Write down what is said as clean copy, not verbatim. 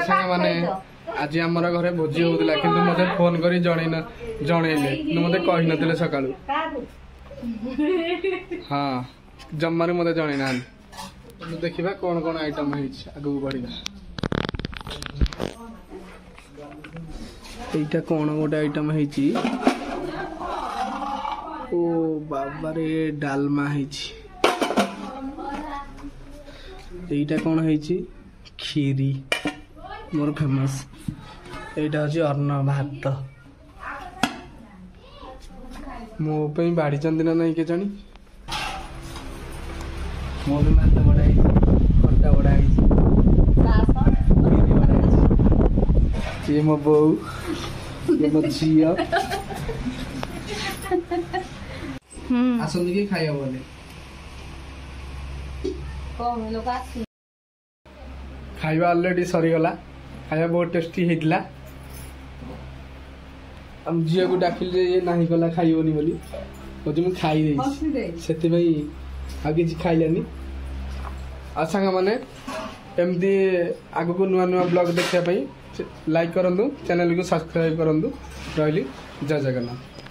साग माने आज आमर घरे भोजी होउतला किंतु मते फोन करी जणैले मते कहि नथिले सकाळू हां जम्मारे मते जणै ना देखिबा कोन कोन आइटम है आगु बढ़िबा एटा कोन गोटे आइटम है ओ बाबा रे डालमा है एटा कोन है खीरी मोर फेमस एटा अछि अन्न भात मो पे बाड़ी चंदिना नहीं के जानी मो पे भात बड़ाई खट्टा बड़ाई ये मो बो ये मो झिया आसन के खाइया बोले कौन लोग आसी खाइबा ऑलरेडी सरी गला खाइबा बहुत टेस्टी हेतला हम झिया को डाकिल जे नाही गला खाइबोनी बोली ओति मु खाइ देई सेति भाई आगे जी खाइलानी आ संग माने एमदी आगु को नुवा नुवा ब्लॉग देखिया पई लाइक करंदु चैनल को सब्सक्राइब करंदु रहली जय जगन्नाथ।